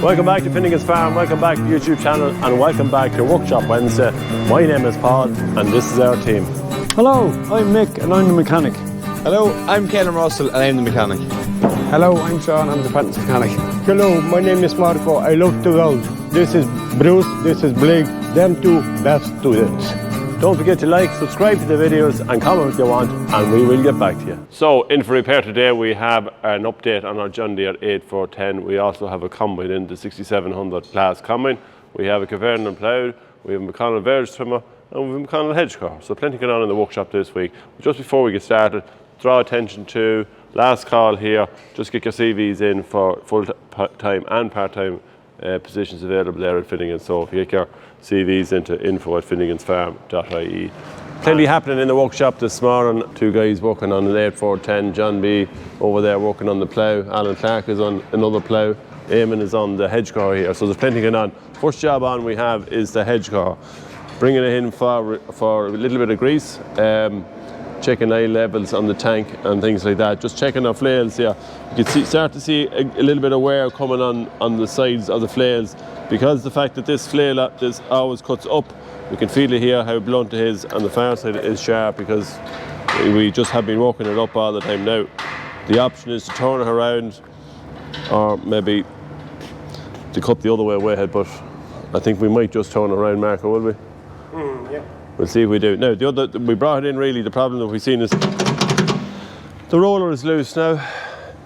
Welcome back to Finnegan's Farm, welcome back to the YouTube channel, and welcome back to Workshop Wednesday. My name is Paul, and this is our team. Hello, I'm Mick, and I'm the mechanic. Hello, I'm Caelan Russell, and I'm the mechanic. Hello, I'm Sean, I'm the apprentice mechanic. Hello, my name is Marco, I love to weld. This is Bruce, this is Blake, them two best students. Don't forget to like, subscribe to the videos and comment if you want, and we will get back to you. So in for repair today we have an update on our John Deere 8410. We also have a combine in the 6700 Claas combine. We have a Kverneland plough, we have a McConnel Verge trimmer, and we have a McConnel Hedgecutter. So plenty going on in the workshop this week. But just before we get started, draw attention to last call here. Just get your CVs in for full-time and part-time positions available there at Finnegan. So if you get your CVs into info@finnegansfarm.ie. Plenty happening in the workshop this morning. Two guys working on an 8410, John B over there working on the plough. Alan Clark is on another plough. Eamon is on the Hedgecutter here. So there's plenty going on. First job on we have is the Hedgecutter. Bringing it in for a little bit of grease. Checking oil levels on the tank and things like that. Just checking our flails here. You can start to see a little bit of wear coming on the sides of the flails, because the fact that this flail this always cuts up. You can feel it here how blunt it is, and the far side is sharp because we just have been working it up all the time now. The option is to turn it around, or maybe to cut the other way ahead, but I think we might just turn it around, Marco, will we? Yeah. We'll see if we do. Now, we brought it in really, the problem that we've seen is the roller is loose now.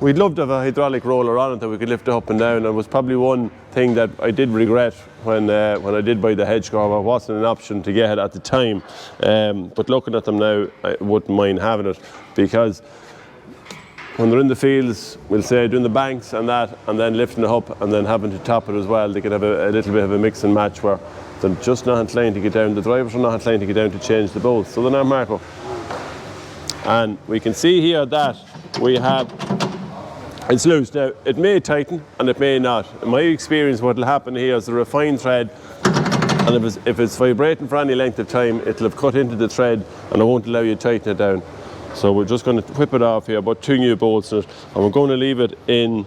We'd love to have a hydraulic roller on it that we could lift it up and down. It was probably one thing that I did regret when I did buy the Hedgecutter. It wasn't an option to get it at the time. But looking at them now, I wouldn't mind having it, because when they're in the fields, we'll say doing the banks and that, and then lifting it up and then having to top it as well, they could have a little bit of a mix and match where they're just not inclined to get down. The drivers are not inclined to get down to change the bolts. So they're not, Marco. And we can see here that we have, it's loose. Now, it may tighten and it may not. In my experience, what will happen here is a refined thread, and if it's vibrating for any length of time, it'll have cut into the thread and it won't allow you to tighten it down. So we're just going to whip it off here, about 2 new bolts in it, and we're going to leave it in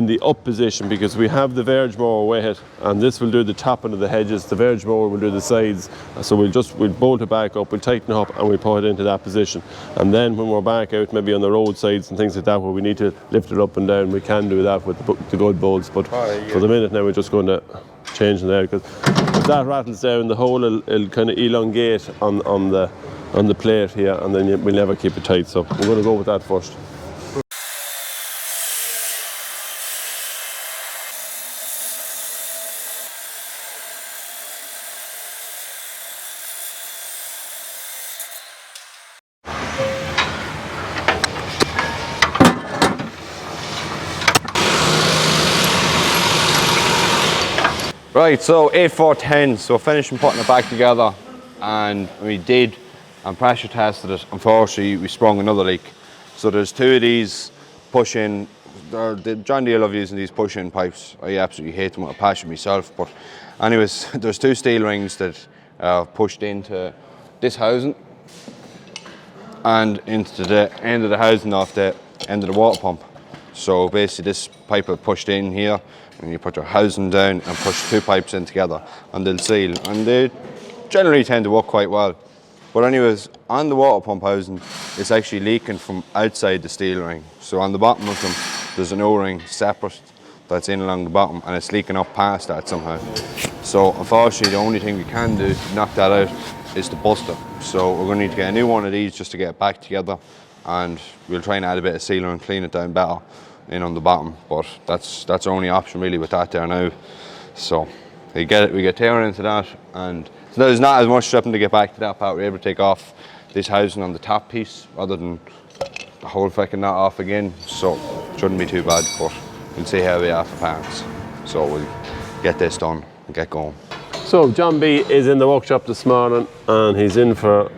the up position, because we have the Verge mower with it, and this will do the topping of the hedges. The Verge mower will do the sides. So we'll bolt it back up, we'll tighten it up, and we'll put it into that position. And then when we're back out, maybe on the roadsides and things like that, where we need to lift it up and down, we can do that with the good bolts. But for the minute now, we're just going to change in there, because if that rattles down, the hole will kind of elongate on the plate here, and then we'll never keep it tight. So we're going to go with that first. Right, so 8410, so finishing putting it back together, and we did and pressure tested it. Unfortunately, we sprung another leak. So there's 2 of these push-in, the John Deere love using these push-in pipes. I absolutely hate them with a passion myself, but anyways, there's 2 steel rings that are pushed into this housing and into the end of the housing off the end of the water pump. So basically this pipe is pushed in here, and you put your housing down and push 2 pipes in together, and they'll seal, and they generally tend to work quite well. But anyways, on the water pump housing, it's actually leaking from outside the steel ring. So on the bottom of them, there's an O-ring separate that's in along the bottom, and it's leaking up past that somehow. So unfortunately, the only thing we can do to knock that out is to bust it. So we're going to need to get a new one of these just to get it back together, and we'll try and add a bit of sealer and clean it down better in on the bottom. But that's our only option really with that there now. So we get tearing into that, and so there's not as much stripping to get back to that part. We're able to take off this housing on the top piece rather than the whole fucking nut off again. So it shouldn't be too bad, but we'll see how we are for parts. So we'll get this done and get going. So John B is in the workshop this morning, and he's in for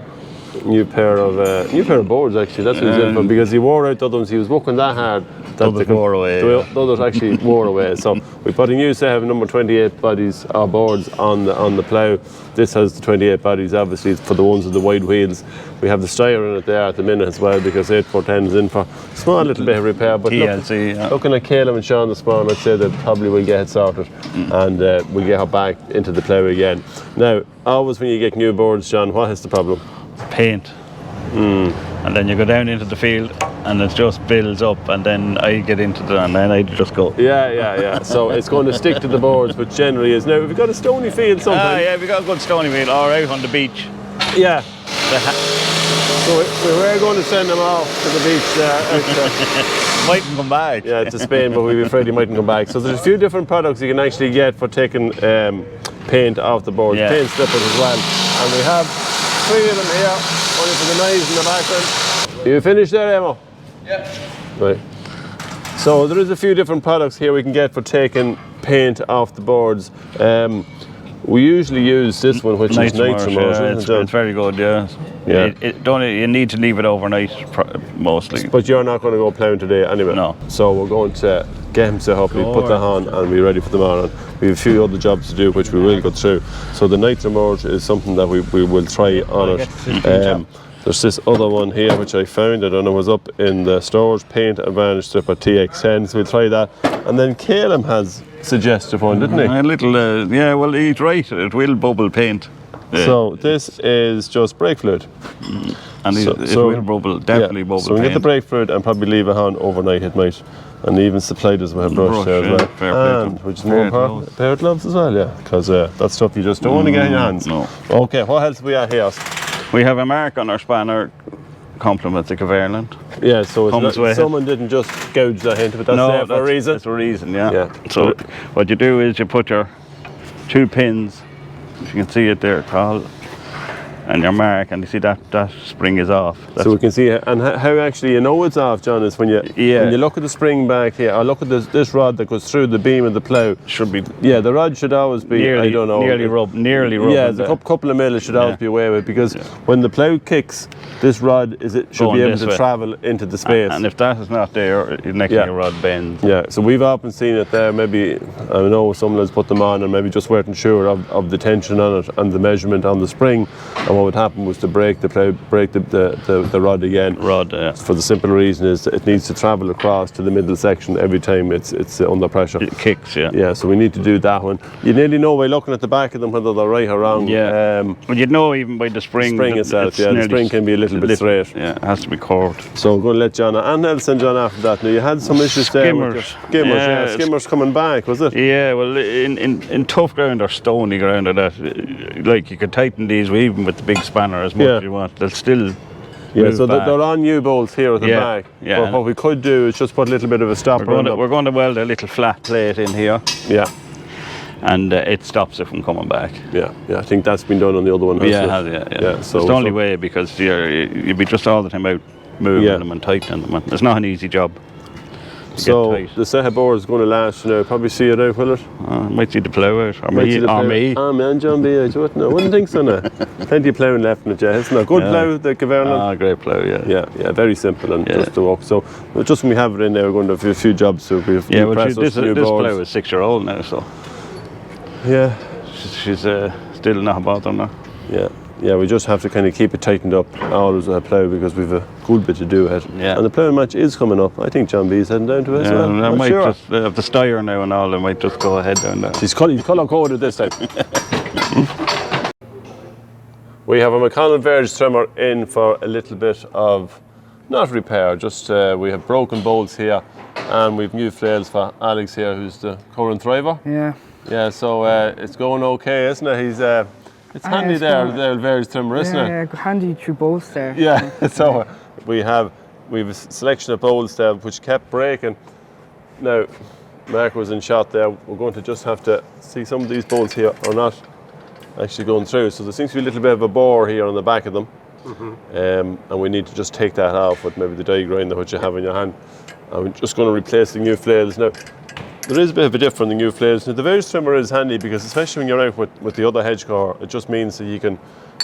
a new pair of boards actually. That's what he's in for, because he wore out the other ones. He was working that hard Others wore away, The yeah. others actually wore away. So we put a new set of number 28 bodies or boards on the plough. This has the 28 bodies, obviously, for the ones with the wide wheels. We have the styre in it there at the minute as well, because 8410 is in for a small little bit of repair. But TLC, yeah. looking at Caleb and Sean this morning, I'd say that probably will get it sorted, and we'll get her back into the plough again. Now, always when you get new boards, John, what is the problem? Paint. And then you go down into the field and it just builds up, and then I get into the, and then I just go. Yeah. So it's going to stick to the boards, but generally is. Now, if you've got a stony field sometimes. Yeah, we got a good stony field, or out on the beach. Yeah. So we were going to send them off to the beach there. Mightn't come back. Yeah, to Spain, but we'd be afraid he mightn't come back. So there's a few different products you can actually get for taking paint off the boards, Yeah. paint slippers as well. And we have 3 of them here, only for the knives in the background. You finished there, Emo? Yeah. Right. So there is a few different products here we can get for taking paint off the boards. We usually use this one, which is Nitro Merge. Yeah, it's very good, yeah. Yeah. You need to leave it overnight, mostly. But you're not going to go ploughing today anyway. No. So we're going to get him set up, we put that on and be ready for tomorrow. We have a few other jobs to do, which we will go through. So the Nitro Merge is something that we will try on it. There's this other one here which I found, I don't know, was up in the stores, Paint Advantage Stripper TX10, so we'll try that. And then Caleb has suggested one, didn't he? A little, yeah, well, he's right, it will bubble paint. So this is just brake fluid. And it will bubble, definitely bubble So we get the brake fluid and probably leave it on overnight, it might. And even supplied us with a brush there as well. Fair play And, which is more important, a pair of gloves as well, yeah. Because that's stuff you just don't want to get in your hands. No. Okay, what else we have here? We have a mark on our spanner, compliments of Kverneland. Yeah, so Comes it's with someone didn't just gouge that into, but that's there for a reason. That's a reason, yeah. Yeah. So what you do is you put your 2 pins, if you can see it there, Carl, and your mark, and you see that spring is off. So we can see it. And how actually you know it's off, John, is when you look at the spring back here, or look at this rod that goes through the beam of the plough. Should be. Yeah, the rod should always be, nearly, I don't know. Nearly rub. Yeah, the couple of mil should always be away with, because when the plough kicks, this rod should be able to travel into the space. And if that is not there, next thing your rod bends. Yeah, so we've often seen it there. Maybe, I know someone has put them on and maybe just weren't sure of the tension on it and the measurement on the spring. And what would happen was to break the plough, break the rod again. For the simple reason is that it needs to travel across to the middle section every time it's under pressure. It kicks, yeah. Yeah, so we need to do that one. You nearly know by looking at the back of them whether they're right or wrong. Yeah. Well, you'd know even by the spring. The spring itself, yeah. The spring can be a little bit straight. Yeah, it has to be curved. So we're going to let John and Elson John after that. Now you had some issues there with skimmers. Skimmers coming back, was it? Yeah, well, in tough ground or stony ground or that, like you could tighten these even with the big spanner as much as you want. They'll still. Yeah, so they're on new bolts here at the back. Yeah. But what we could do is just put a little bit of a stopper on them. We're going to weld a little flat plate in here. Yeah. And it stops it from coming back. Yeah, I think that's been done on the other one. Yeah, So it's the only way, because you'd be just all the time out moving them and tightening them. It's not an easy job. So the set of boards is going to last, probably see it out, will it? Might see the plough out, or me. Oh man, John B. I wouldn't think so now. Plenty of ploughing left in it, yeah. Isn't it? Good plough, the Kverneland. Great plough, yeah. Yeah, very simple and just to walk. So just when we have it in there, we're going to do a few jobs. So this plough is 6-year-old now, so. Yeah. She's still not bothering her. Yeah, we just have to kind of keep it tightened up always with a plough, because we've a good bit to do ahead. Yeah. And the ploughing match is coming up. I think John B is heading down to it as well. I might just have the styre now and all. I might just go ahead down there. He's colour coded this time. We have a McConnel Verge trimmer in for a little bit of, not repair, just we have broken bolts here, and we've new flails for Alex here, who's the current driver. Yeah, so it's going okay, isn't it? He's it's handy there, the Verge trimmer, isn't it? Yeah, handy through bolts there. Yeah, so we have a selection of bolts there which kept breaking. Now, Mark was in shot there. We're going to just have to see some of these bolts here are not actually going through. So there seems to be a little bit of a bore here on the back of them. And we need to just take that off with maybe the die grinder which you have in your hand. And we're just going to replace the new flails. Now, there is a bit of a difference in the new flails. Now, the Verge trimmer is handy because, especially when you're out with the other hedge cutter, it just means that you can,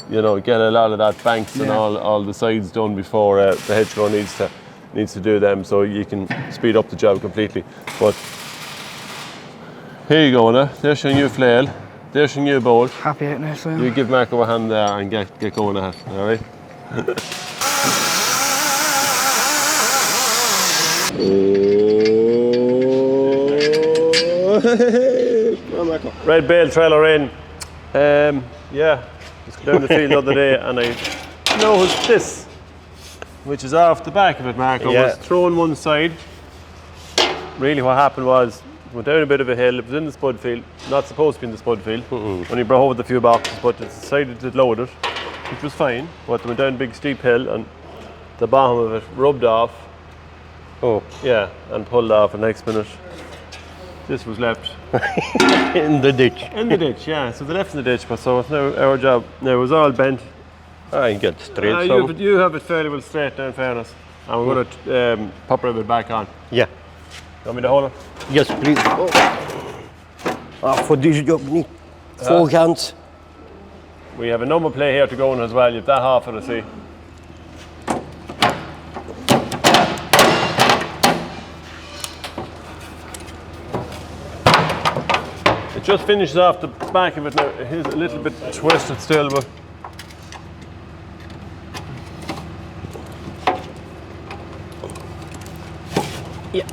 get a lot of that banks and all the sides done before the hedge cutter needs to needs to do them, so you can speed up the job completely. But here you go now. There's your new flail. There's your new bolt. Happy out now, so. You give Marco a hand there and get going at it, all right? Red bale trailer in. Yeah, just down the field the other day and I noticed this, which is off the back of it, Marco. Yeah. Was thrown one side. Really what happened was, went down a bit of a hill, it was in the spud field, not supposed to be in the spud field. Only brought over a few boxes, but it decided to load it, which was fine. But it went down a big steep hill and the bottom of it rubbed off. Oh, Yeah, and pulled off, and next minute this was left in the ditch. in the ditch. Yeah, so they left in the ditch, but so it's now our job. Now it was all bent. I get straight some. You have it fairly well straight now, in fairness. And we're going to pop it back on. Yeah. You want me to hold it? Yes, please. For this job, need 4 hands. We have a number plate here to go on as well. You have that half of it, see. It just finishes off the back of it now. It is a little bit twisted still, but Yeah.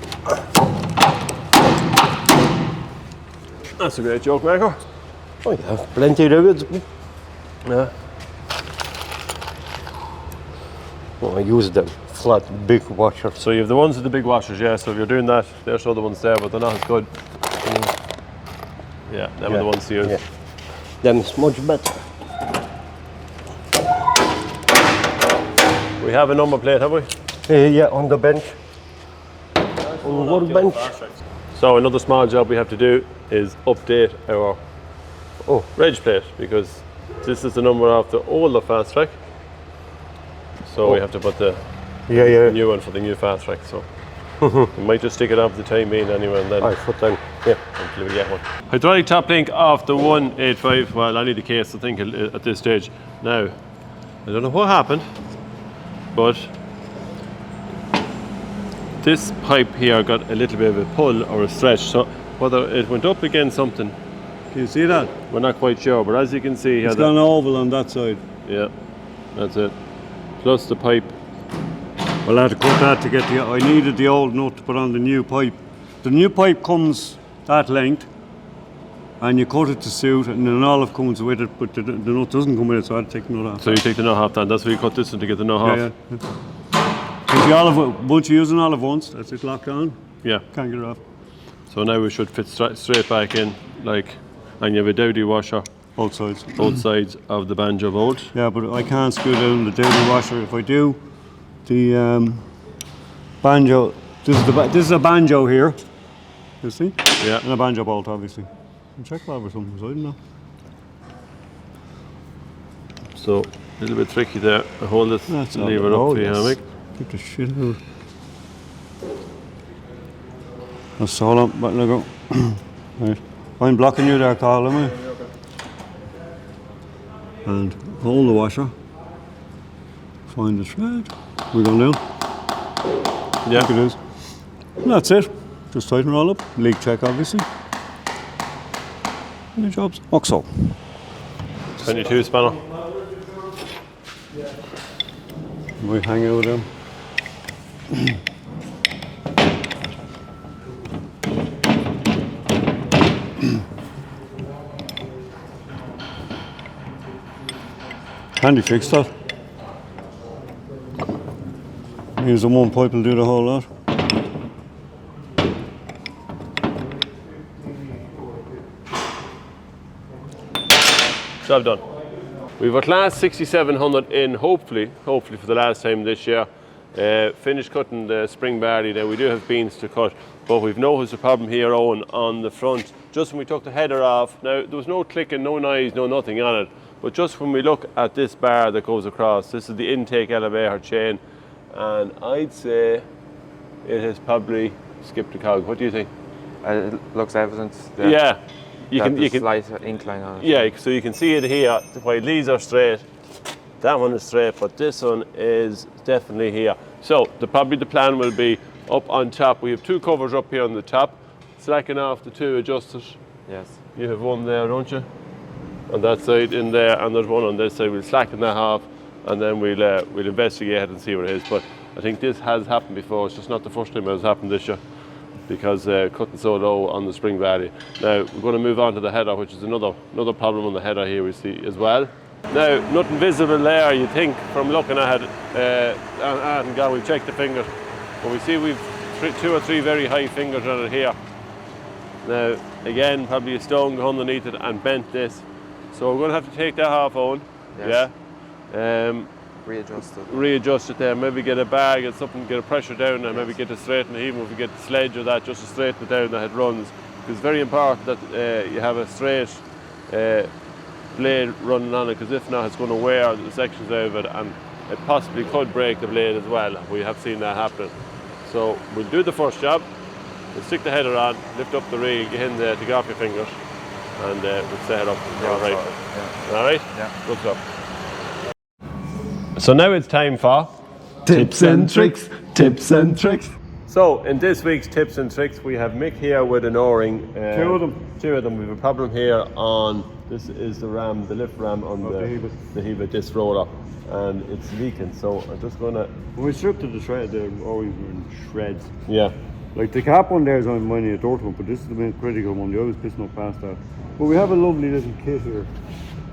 that's a great joke, Marco. Oh, yeah, plenty of it. Yeah. Oh, I use them flat, big washers. So you have the ones with the big washers, yeah. So if you're doing that, there's other ones there, but they're not as good. Yeah, them are the ones to use. Yeah. Them is much better. We have a number plate, have we? Yeah, on the bench. On the workbench. So another small job we have to do is update our reg plate, because this is the number of the older fast track. So we have to put the Yeah. new one for the new fast track. So we might just stick it on for the time being anyway, and then I put them. Yeah. until we get one. Hydraulic top link of the 185. Well, I need a case, I think, at this stage. Now, I don't know what happened, but this pipe here got a little bit of a pull or a stretch. So whether it went up against something, Can you see that? we're not quite sure. But as you can see here, It's got an oval on that side. yeah, that's it. Plus the pipe. Well, I had to cut that to get the. I needed the old nut to put on the new pipe. The new pipe comes that length, and you cut it to suit, and then olive comes with it, but the nut doesn't come with it, so I had to take the nut off. So you take the nut off then. That's why you cut this one to get the nut off. Yeah. If the olive, once you use an olive once, that's it locked on. Yeah. Can't get it off. So now we should fit straight back in, like, and you have a dowdy washer Both sides. both sides of the banjo bolt. Yeah, but I can't screw down the downy washer. If I do, the banjo. This is a banjo here. You see? Yeah. And a banjo bolt, obviously. Check valve or something, so I don't know. So a little bit tricky there. I hold this That's all lever right. up Oh, for you, yes. Mick. Get the shit out. That's all up, but look out. Right. I'm blocking you there, Carl, am I? And hold the washer. Find the thread. We're going down. Yeah. Look it is. And that's it. Just tighten it all up. Leak check, obviously. And the job's so. 22 spanner. We hang out with them. Handy fix that. Use the one pipe will do the whole lot. Job done. We've a Claas 6700 in, hopefully for the last time this year. Finished cutting the spring barley. Now we do have beans to cut, but we've noticed a problem here, Owen, on the front. Just when we took the header off, now there was no clicking, no noise, no nothing on it. But just when we look at this bar that goes across, this is the intake elevator chain, and I'd say it has probably skipped a cog. What do you think? It looks evident. Yeah. You That can slight incline on it. Yeah, so you can see it here, while these are straight, That one is straight, but this one is definitely here. So probably the plan will be up on top. We have 2 covers up here on the top. Slacken off the 2 adjusters. Yes. You have one there, don't you? On that side in there, and there's one on this side. We'll slacken that off, and then we'll investigate and see what it is. But I think this has happened before. It's just not the first time it has happened this year, because cutting so low on the spring body. Now we're going to move on to the header, which is another problem on the header here we see as well. Now nothing visible there, you think, from looking at it. And God, we've checked the fingers, but we see we've 2 or 3 very high fingers on it here. Now again, probably a stone got underneath it and bent this. So we're going to have to take that off on. Yes. Yeah. Readjust it there. Maybe get a bag or something, get a pressure down, and maybe get it straightened. Even if we get the sledge or that, just to straighten it down that it runs. Because it's very important that you have a straight blade running on it, because if not, it's going to wear the sections out of it, and it possibly could break the blade as well. We have seen that happening. So we'll do the first job. We'll stick the header on, lift up the reel, get in there, take off your fingers, and we'll set it up. All right. Yeah. All right? Yeah. Good stuff. So now it's time for Tips and tricks, tips and tricks. So in this week's tips and tricks, we have Mick here with an O-ring. 2 of them. 2 of them. We have a problem here on, this is the ram, the lift ram on the Heva disc roller, and it's leaking. So I'm just gonna. When we stripped the shred, the O-rings were in shreds. Yeah. Like the cap one there is on mine a dirt one, but this is the main critical one. The other's pissing up past that. But we have a lovely little kit here,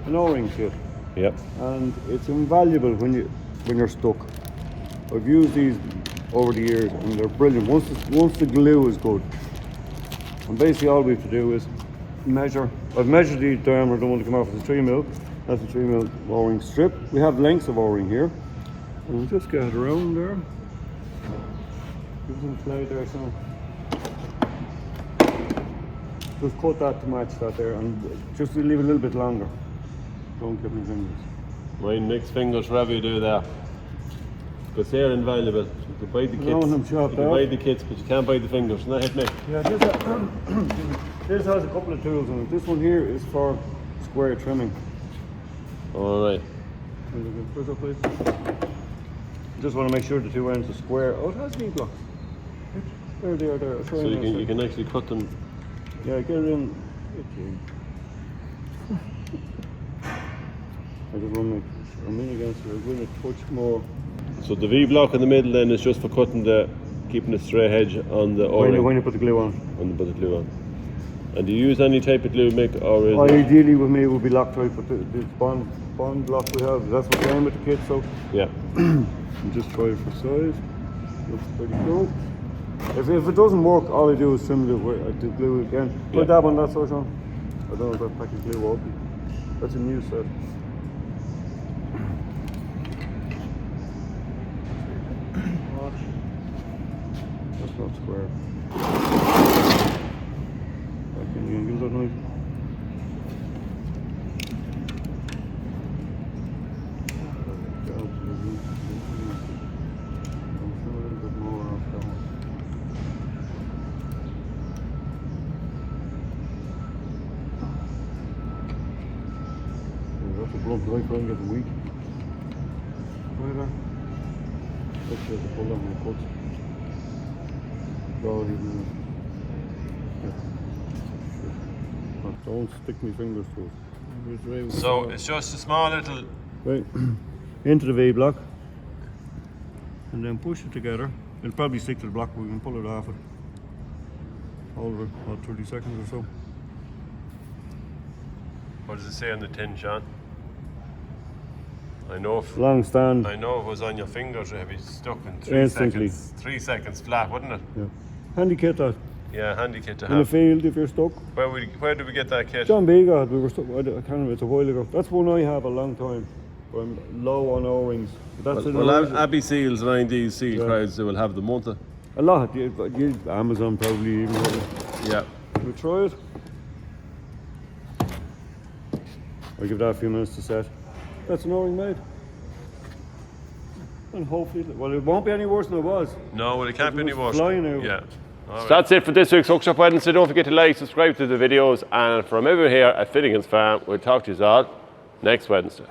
an O-ring kit. Yep. And it's invaluable when you're stuck. I've used these over the years and they're brilliant. Once the glue is good, and basically all we have to do is measure. I've measured the diameter of the one to come off with a 3mm. That's a 3mm O-ring strip. We have lengths of O-ring here. And we'll just get it around there. Give some play there, so. Just cut that to match that there, and just leave it a little bit longer. Don't get my fingers. Mine Mick's fingers, whatever you do there. Because they're invaluable. You can buy the kits. You can buy the kits, but you can't buy the fingers. Isn't that it, Mick? Yeah, this has a couple of tools in it. This one here is for square trimming. All right. Push up, please. Just want to make sure the 2 ends are square. Oh, it has V-blocks. There they are there. So you can actually cut them. Yeah, get it in. I just want to make sure I'm in against it. I'm going to touch more. So the V block in the middle then is just for cutting keeping a straight edge on the O-ring. When you put the glue on. When you put the glue on. And do you use any type of glue, Mick, or is it? Ideally with me it would be Loctite, but the bond block we have, that's what came with the kit, so. Yeah. Just try it for size. Looks pretty good. If it doesn't work, all I do is trim the glue again. Yeah. Put that on that side, Sean. I don't know if that pack of glue will open. That's a new set. That's not square. Can you give that noise? That's a blunt knife, I'm getting weak. Right there. Let's get the pull down my foot. Don't stick my fingers to it. So it's just a small little. Right, into the V block, and then push it together. It'll probably stick to the block, but we can pull it off it. Hold it about 30 seconds or so. What does it say on the tin, Sean? I know if Long stand. I know if it was on your fingers, it'd be stuck in 3 Instantly. seconds. 3 seconds flat, wouldn't it? Yeah. Handy kit that. Yeah, handy kit to In the have. field if you're stuck. Where did we get that kit? John B got it, we were stuck, I can't remember, it's a while ago. That's one I have a long time. I'm low on O-rings. That's Well, Abbey Seals and IND seal crowds, they will have them, won't they? a lot. Amazon probably even. Yeah. We'll try it. I'll give that a few minutes to set. That's an O-ring made. And hopefully, well, it won't be any worse than it was. No, well, it can't be any worse. Flying out. Yeah. So that's it for this week's Hookshop Wednesday. Don't forget to like, subscribe to the videos, and from over here at Finnegan's Farm, we'll talk to you all next Wednesday.